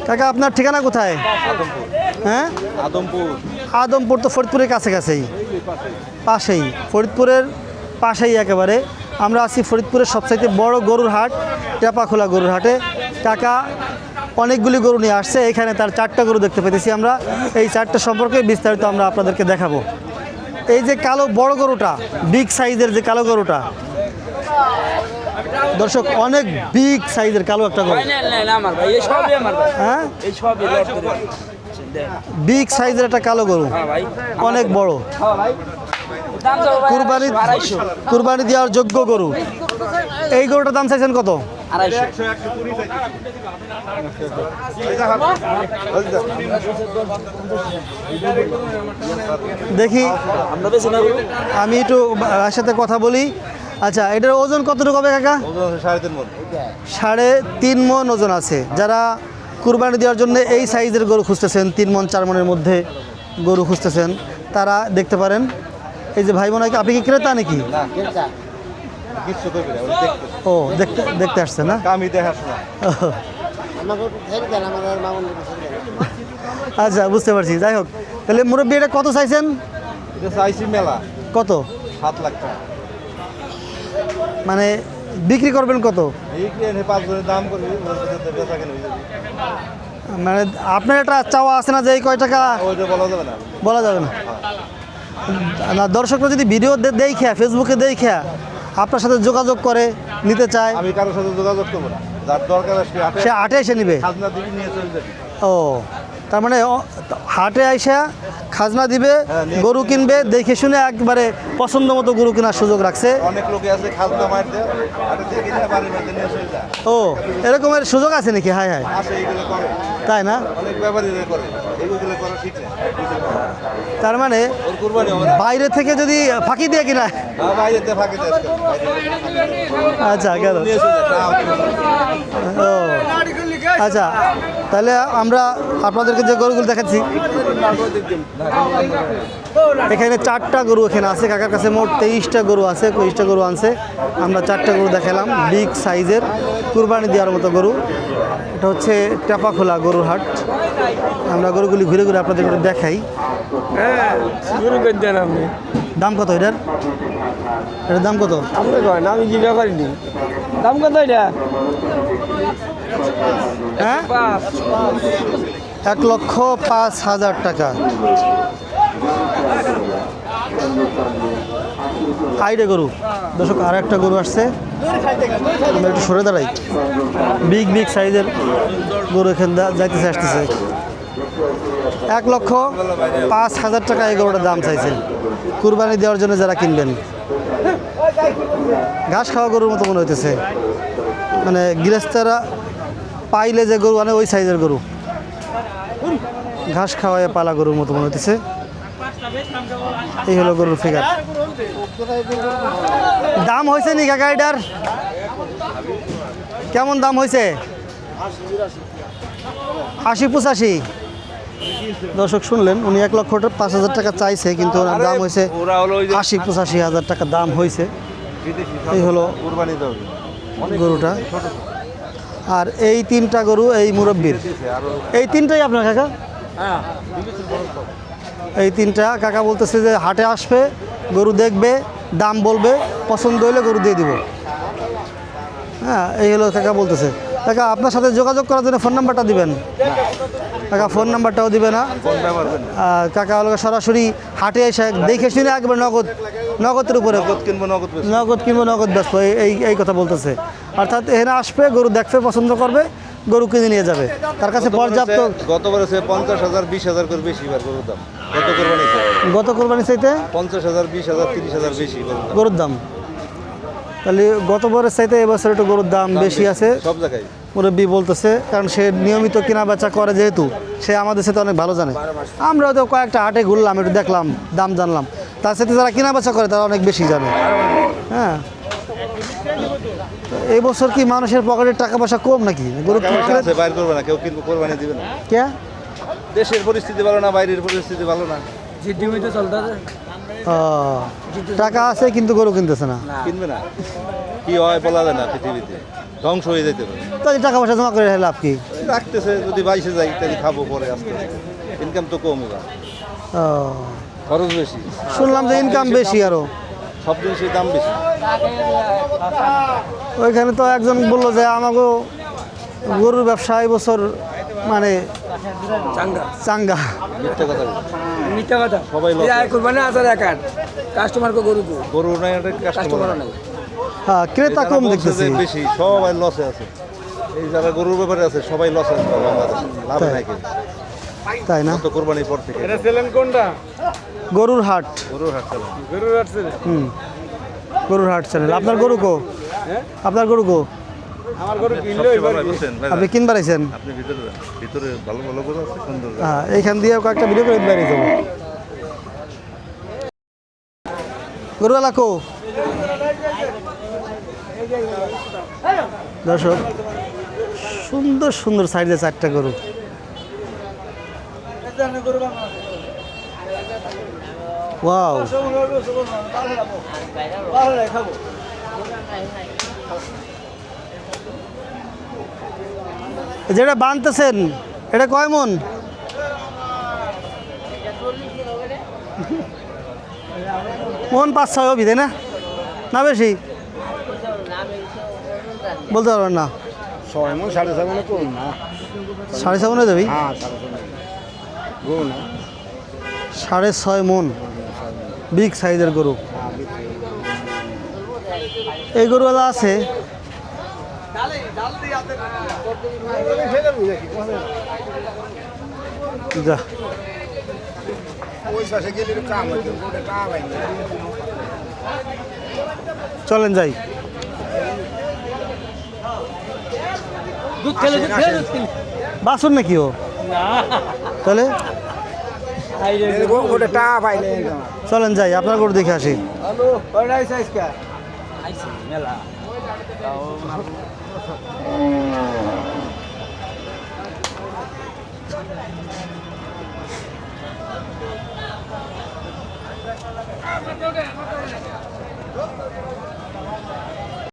কাকা আপনার ঠিকানা কোথায়? হ্যাঁ, আদমপুর তো ফরিদপুরের কাছাকাছেই, পাশেই, ফরিদপুরের পাশেই একেবারে। আমরা আছি ফরিদপুরের সবচাইতে বড় গরুর হাট, টেপাখোলা গরুর হাটে। কাকা অনেকগুলি গরু নিয়ে আসছে, এখানে তার 4টা গরু দেখতে পেতেছি আমরা। এই 4টা সম্পর্কে বিস্তারিত আমরা আপনাদেরকে দেখাবো। এই যে কালো বড় গরুটা, বিগ সাইজের যে কালো গরুটা, দর্শক অনেক বিগ সাইজের কালো একটা গরু। হ্যাঁ, বিগ সাইজের একটা কালো গরু, অনেক বড়, কুরবানি দেওয়ার যোগ্য গরু। এই গরুটার দাম চাইছেন কত? দেখি আমি একটু সাথে কথা বলি। আচ্ছা, এটার ওজন কতটুকু হবে কাকা? 3.5 মণ ওজন আছে। যারা কুরবানি দেওয়ার জন্য এই সাইজের গরু খুঁজতেছেন, 3 মণ 4 মণের মধ্যে গরু খুঁজতেছেন, তারা দেখতে পারেন। এই যে ভাই বোন, আপনি কি ক্রেতা নাকি? ও, দেখতে আসছে না? আচ্ছা, বুঝতে পারছি। যাই হোক, তাহলে মুরব্বী এটা কত চাইছেন? মেলা কত? 7 লাখ টাকা। মানে বিক্রি করবেন কত? মানে আপনার একটা চাওয়া আছে না যে এই কয় টাকা? বলা যাবে না। না, দর্শকরা যদি ভিডিও দেখে, ফেসবুকে দেখে আপনার সাথে যোগাযোগ করে নিতে চায়, আমি কারোর সাথে যোগাযোগ করবো না, যার দরকার সে হাটে এসে নিবে। ও, তার মানে হাটে আইসা খাজনা দিবে, গরু কিনবে, দেখে শুনে একবারে পছন্দ মতো গরু কেনার সুযোগ রাখছে। অনেক লোকে আছে খাজনা মারতে, ও, এরকমের সুযোগ আছে নাকি? হাই হাই, তাই না? অনেক ব্যাপারী করে, এইগুলো করা ঠিক না। তার মানে বাইরে থেকে যদি ফাঁকি দিয়ে কিনা? বাইরেতে ফাঁকি দেয়। আচ্ছা, গেল। ও আচ্ছা, তাহলে আমরা আপনাদেরকে যে গরুগুলো দেখাচ্ছি, এখানে 4টা গরু এখানে আছে। কাকার কাছে মোট 23টা গরু আছে, 21টা গরু আনছে। আমরা 4টা গরু দেখালাম, বিগ সাইজের কুরবানি দেওয়ার মতো গরু। এটা হচ্ছে টেপাখোলা গরুর হাট। আমরা গরুগুলি ঘুরে ঘুরে আপনাদের করে দেখাই। দাম কত এটার? এটার দাম কত? আমি কি ব্যাপারিনি, দাম কত এটা? হ্যাঁ, 1,05,000 টাকা। আইডে গরু। দর্শক, আর একটা গরু আসছে, আমরা একটু সরে দাঁড়াই। বিগ সাইজের গরু এখান যাইতেছে, আসতেছে। 1,05,000 টাকা এই গরুটার দাম চাইছে কুরবানি দেওয়ার জন্য যারা কিনবেন। ঘাস খাওয়া গরুর মতো মনে হইতেছে, মানে গৃহস্থরা পাইলে যে গরু আনে ওই সাইজের গরু, ঘাস খাওয়ায় পালা গরুর মতো মনে হইতেছে। এই হলো গরুর ফিগার। দাম হয়েছে নি কাকা এটার? কেমন দাম হয়েছে? 80-85। দর্শক শুনলেন, উনি 1,05,000 টাকা চাইছে, কিন্তু ওনার দাম হয়েছে 80-85,000 টাকা দাম হয়েছে। এই হলো গরুটা। আর এই 3টা গরু এই মুরব্বির, এই 3টাই আপনার কাকা? এই 3টা কাকা বলতেছে যে হাটে আসবে, গরু দেখবে, দাম বলবে, পছন্দ হলে গরু দিয়ে দিব। হ্যাঁ, এই হলো কাকা বলতেছে। কাকা, আপনার সাথে যোগাযোগ করার জন্য ফোন নাম্বারটা দিবেন? কাকা ফোন নাম্বারটাও দিবে না। কাকা হলো সরাসরি হাটে এসে দেখে শুনে একবার নগদের উপরে নগদ কিনবো, নগদ ব্যস্ত, এই কথা বলতেছে। অর্থাৎ এখানে আসবে, গরু দেখবে, পছন্দ করবে, গরু কিনে নিয়ে যাবে। তার কাছে পর্যাপ্ত। গতবার 50,000 20,000 করে বেশি গরুর দাম। গত কোরবানি চাইতে 50,000 20,000 30,000 বেশি গরুর দাম। তাহলে গতবারের চাইতে এবছর একটু গরুর দাম বেশি আছে সব জায়গায়, মুরব্বী বলতেছে। কারণ সে নিয়মিত কেনা বেচা করে, যেহেতু সে আমাদের সাথে অনেক ভালো জানে। আমরাও তো কয়েকটা হাটে ঘুরলাম, একটু দেখলাম, দাম জানলাম। তার সাথে যারা কেনা বেচা করে তারা অনেক বেশি জানে। হ্যাঁ, এই বছর কি মানুষের পকেটের টাকা পয়সা কম নাকি? গরু বাইর করবে না, কেউ কিনবো, কোরবানি দিবে না। কে? দেশের পরিস্থিতি ভালো না, বাইরের পরিস্থিতি ভালো না। টাকা আছে কিন্তু গরু কিনতেছে না, কিনবে না। কি হয় বলা যায় না, পৃথিবীতে ধ্বংস হয়ে যেতে পারে। তাই টাকা পয়সা জমা করে লাভ কি? রাখতেছে, যদি বাইশে যাই তাহলে খাবো পরে আস্তে আস্তে। ইনকাম তো কম এবার, ও, খরচ বেশি, শুনলাম যে ইনকাম বেশি আরো। সব জিনিসের দাম বেশি। ওইখানে তো একজন বললো যে আমাকে গরুর ব্যবসা এই বছর মানে চাঙ্গা চাঙ্গা। মিথ্যে কথা বলি। মিথ্যা কথা সবাই loss এই কুরবানি আসার একার কাস্টমার কো গরু কো গরু নাই, কাস্টমার কাস্টমার নাই হ্যাঁ, ক্রেতা কম দেখতেছি। বেশি, সবাই লসে আছে। এই যারা গরুর ব্যাপারে আছে সবাই লসে আছে বাংলাদেশে, লাভ নাই কেউ। তাই না? কত কোরবানির পর থেকে ছেলেন কোনটা গরুর হাট। গরুর হাট চালান। গরুর আছে হুম, গরুর হাট চ্যানেল। আপনার গরু কো? হ্যাঁ আপনার গরু কো? আমার গরু কিনলো সবচেয়ে এবার ভালো বুঝছেন ভাই, আপনি কিনবার আইছেন? আপনি ভিতরে যান। ভিতরে ভালো ভালো গরু আছে, সুন্দর গরু। হ্যাঁ, এইখান দিয়ে কয়েকটা ভিডিও করে বাইরে যাবো। গরুওয়ালা কো? দর্শক, সুন্দর সুন্দর সাইজে 4টা গরু। ওয়াও, যেটা বানতেছেন এটা কয় মন? মন 5-6 হবি, তাই না? না বেশি বলতে পারবেন না। 6 মণ 7.5 মণ কম না 7.5 মনে যাবি? হ্যাঁ 7.5 গরু না 6.5 মন বিগ সাইজের গরু। এই গরুওয়ালা আছে। যা, ওই পাশে গেলে কাম আছে ওটা কাম হয় চলেন যাই। দুধ খেলে বাসুন নাকি ও? তাহলে ওটা টা পাইলে চলেন যাই, আপনার গরু দেখে আসি। হ্যালো ওরাই সাইজ কা আইছে মেলা